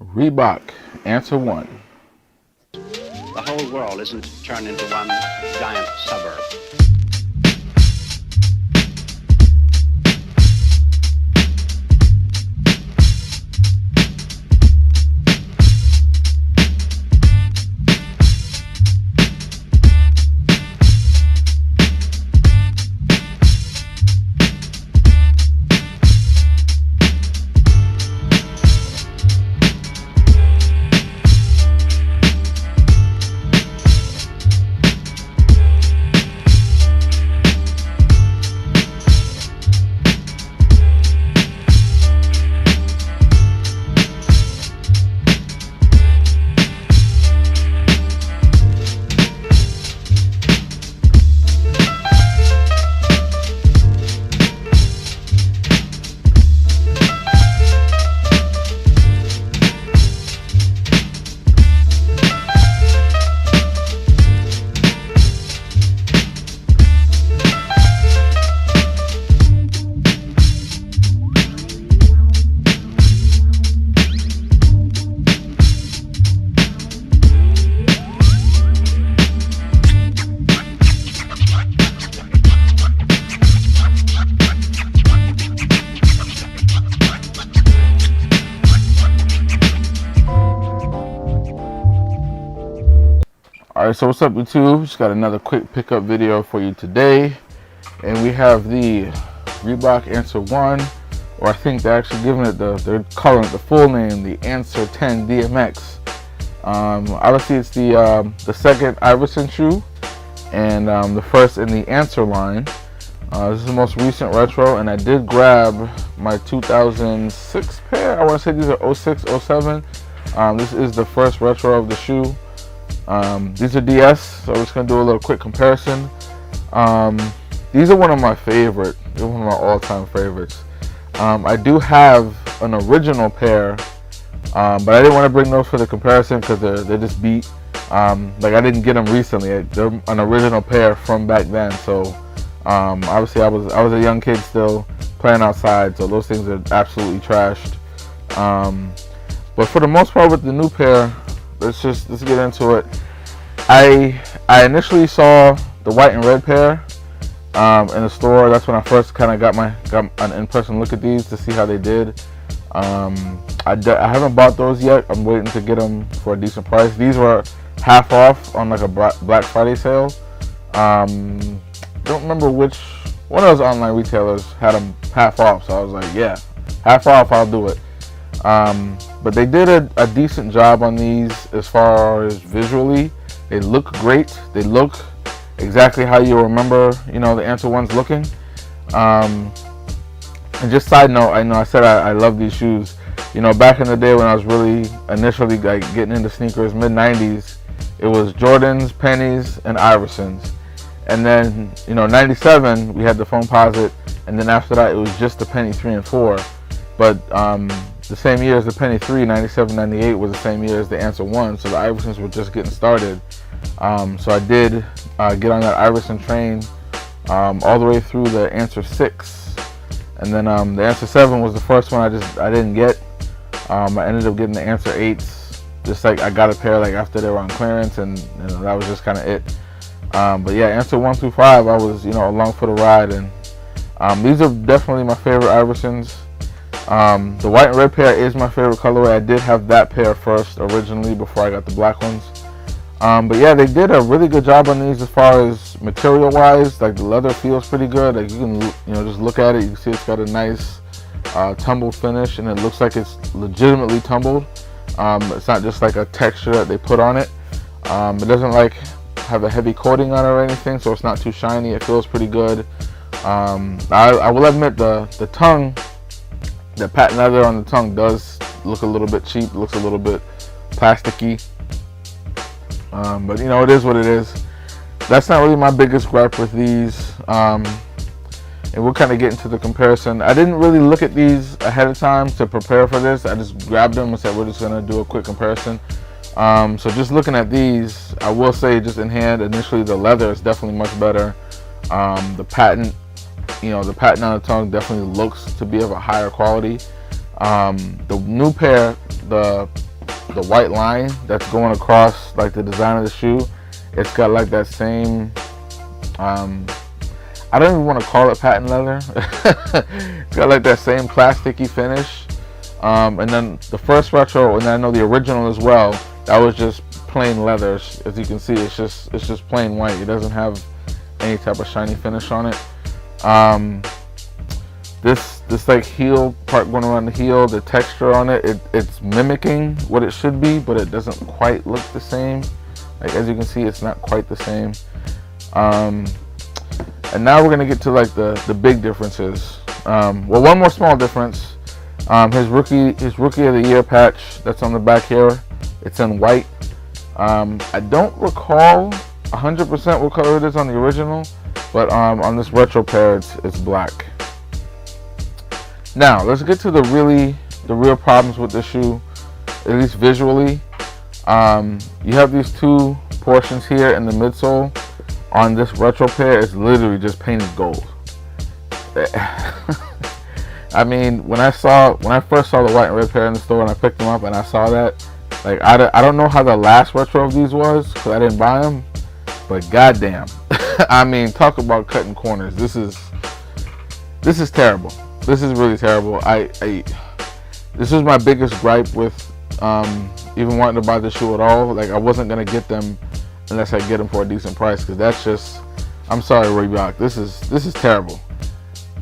Reebok Answer 1. The whole world isn't turned into one giant suburb. Alright, so what's up YouTube? Just got another quick pickup video for you today. And we have the Reebok Answer 1, or I think they're actually giving it they're calling it the full name, the Answer 10 DMX. Obviously it's the second Iverson shoe, and the first in the Answer line. This is the most recent retro, and I did grab my 2006 pair. I want to say these are 06, 07. This is the first retro of the shoe. These are DS, so we're just going to do a little quick comparison. These are one of my favorite. They're one of my all-time favorites. I do have an original pair, but I didn't want to bring those for the comparison because they're just beat. Like I didn't get them recently. They're an original pair from back then. So obviously I was a young kid still playing outside, so those things are absolutely trashed. But for the most part with the new pair, let's get into it. I initially saw the white and red pair in the store. That's when I first kind of got an in-person look at these to see how they did. I haven't bought those yet. I'm waiting to get them for a decent price. These were half off on like a Black Friday sale. Don't remember which one of those online retailers had them half off, so I was like, yeah, half off, I'll do it. But they did a decent job on these as far as visually. They look great. They look exactly how you remember, the Answer 1's looking. And just side note, I said I love these shoes. Back in the day when I was really initially like getting into sneakers, mid-90s, it was Jordans, Pennies, and Iversons. And then, 97, we had the Foamposite, and then after that, it was just the Penny 3 and 4. But the same year as the Penny 3, 97, 98 was the same year as the Answer 1, so the Iversons were just getting started. So I did get on that Iverson train all the way through the Answer 6. And then the Answer 7 was the first one I didn't get. I ended up getting the Answer 8s. Just like I got a pair like after they were on clearance, and that was just kind of it. But yeah, Answer 1 through 5, I was along for the ride, and these are definitely my favorite Iversons. The white and red pair is my favorite colorway. I did have that pair first originally before I got the black ones. But yeah, they did a really good job on these as far as material wise. Like the leather feels pretty good. Like you can just look at it, you can see it's got a nice tumbled finish, and it looks like it's legitimately tumbled. It's not just like a texture that they put on it. It doesn't like have a heavy coating on it or anything, so it's not too shiny. It feels pretty good. I will admit the tongue, the patent leather on the tongue does look a little bit cheap, looks a little bit plasticky. But it is what it is. That's not really my biggest gripe with these. And we'll kind of get into the comparison. I didn't really look at these ahead of time to prepare for this. I just grabbed them and said we're just going to do a quick comparison. So just looking at these, I will say just in hand, initially the leather is definitely much better. The patent on the tongue definitely looks to be of a higher quality. The new pair, the the white line that's going across like the design of the shoe, it's got like that same, I don't even want to call it patent leather. It's got like that same plasticky finish. And then the first retro, and I know the original as well, that was just plain leather. As you can see, it's just plain white. It doesn't have any type of shiny finish on it. This like heel part going around the heel, the texture on it, it's mimicking what it should be, but it doesn't quite look the same. Like as you can see, it's not quite the same. And now we're gonna get to like the big differences. Well, one more small difference. His rookie of the year patch that's on the back here, it's in white. I don't recall 100% what color it is on the original, but on this retro pair, it's black. Now let's get to the real problems with this shoe, at least visually. You have these two portions here in the midsole. On this retro pair, it's literally just painted gold. I mean, when I first saw the white and red pair in the store and I picked them up and I saw that, like I don't know how the last retro of these was because I didn't buy them, but goddamn, I mean, talk about cutting corners. This is terrible. This is really terrible. This was my biggest gripe with even wanting to buy the shoe at all. Like I wasn't gonna get them unless I get them for a decent price, because that's just, I'm sorry Reebok, this is terrible.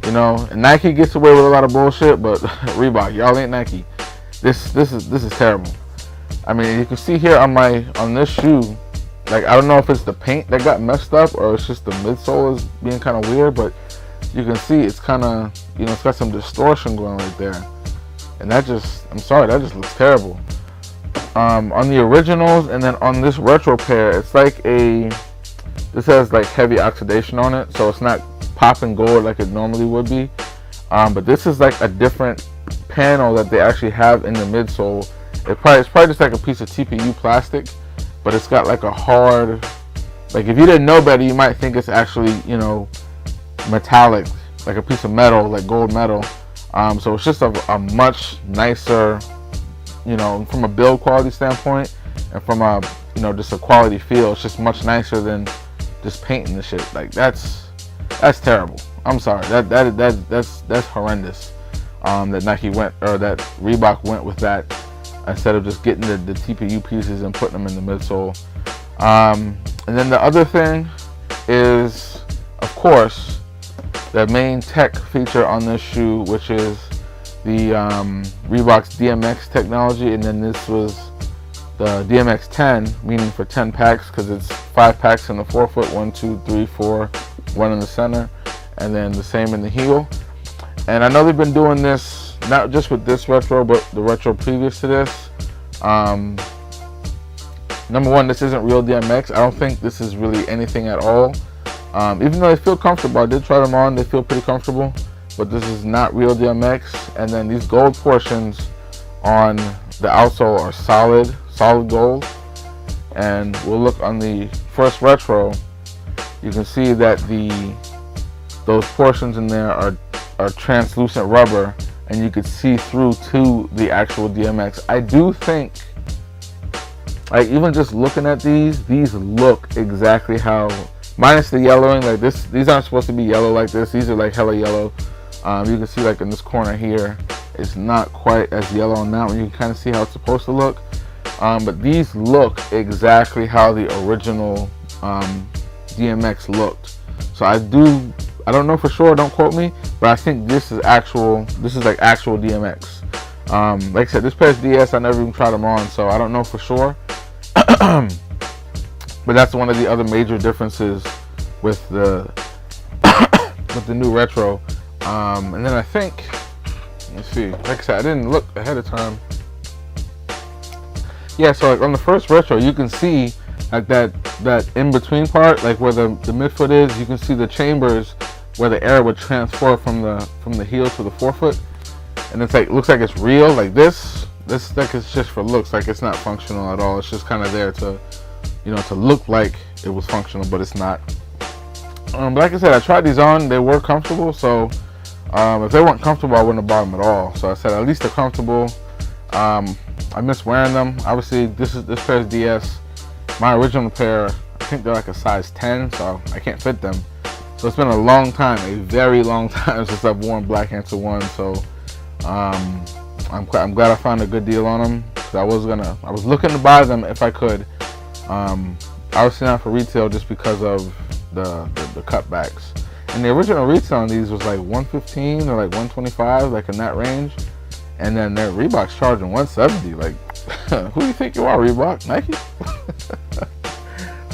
You know, and Nike gets away with a lot of bullshit, but Reebok, y'all ain't Nike. This is terrible. I mean, you can see here on this shoe, like I don't know if it's the paint that got messed up or it's just the midsole is being kind of weird, but you can see it's kind of, you know, it's got some distortion going right there, and that just, I'm sorry, that just looks terrible. On the originals and then on this retro pair, it's like this has like heavy oxidation on it, so it's not popping gold like it normally would be. But this is like a different panel that they actually have in the midsole. It's probably just like a piece of TPU plastic, but it's got like a hard, like if you didn't know better, you might think it's actually, you know, metallic, like a piece of metal, like gold metal. So it's just a much nicer, you know, from a build quality standpoint and from a, you know, just a quality feel, it's just much nicer than just painting the shit. Like that's terrible. I'm sorry. That's horrendous. That Nike went, or that Reebok went with that instead of just getting the TPU pieces and putting them in the midsole. And then the other thing is, of course, the main tech feature on this shoe, which is the Reebok's DMX technology, and then this was the DMX 10, meaning for 10 packs, because it's 5 packs in the forefoot, 1, 2, 3, 4, 1 in the center, and then the same in the heel. And I know they've been doing this not just with this retro, but the retro previous to this. Number one, this isn't real DMX. I don't think this is really anything at all. Even though they feel comfortable, I did try them on, they feel pretty comfortable, but this is not real DMX. And then these gold portions on the outsole are solid gold. And we'll look on the first retro, you can see that those portions in there are translucent rubber, and you could see through to the actual DMX. I do think, like, even just looking at these look exactly how, minus the yellowing, like these aren't supposed to be yellow like this. These are like hella yellow. You can see like in this corner here, it's not quite as yellow on that one. You can kind of see how it's supposed to look. But these look exactly how the original DMX looked. So I don't know for sure, don't quote me, but I think this is like actual DMX. Like I said, this pair's DS, I never even tried them on, so I don't know for sure. But that's one of the other major differences with the new retro. And then I think, let's see, like I said, I didn't look ahead of time. Yeah, so like on the first retro, you can see like that in between part, like where the midfoot is, you can see the chambers where the air would transfer from the heel to the forefoot, and it's like, looks like it's real. Like this like it's just for looks, like it's not functional at all. It's just kind of there to, you know, to look like it was functional, but it's not. But like I said, I tried these on, they were comfortable, so if they weren't comfortable, I wouldn't have bought them at all. So I said, at least they're comfortable. I miss wearing them. Obviously, this pair is DS. My original pair, I think they're like a size 10, so I can't fit them. So it's been a long time, a very long time since I've worn Black Answer 1. So I'm glad I found a good deal on them. Cause I was looking to buy them if I could. Obviously not for retail, just because of the cutbacks. And the original retail on these was like $115 or like $125, like in that range. And then their Reebok's charging $170. Like, who do you think you are, Reebok? Nike?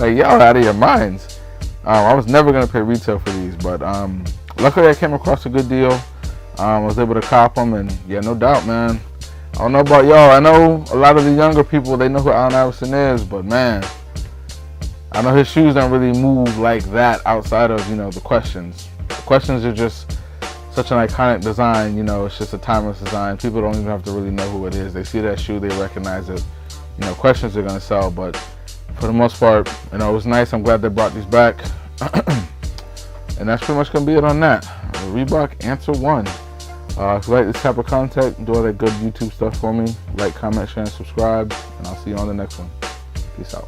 Like, y'all out of your minds. I was never gonna pay retail for these, but luckily I came across a good deal. I was able to cop them, and yeah, no doubt, man. I don't know about y'all. I know a lot of the younger people, they know who Allen Iverson is, but man, I know his shoes don't really move like that outside of, you know, the Questions. The Questions are just such an iconic design, you know, it's just a timeless design. People don't even have to really know who it is. They see that shoe, they recognize it. You know, Questions are gonna sell, but for the most part, you know, it was nice. I'm glad they brought these back. And that's pretty much gonna be it on that. Reebok Answer 1. If you like this type of content, do all that good YouTube stuff for me. Like, comment, share, and subscribe. And I'll see you on the next one. Peace out.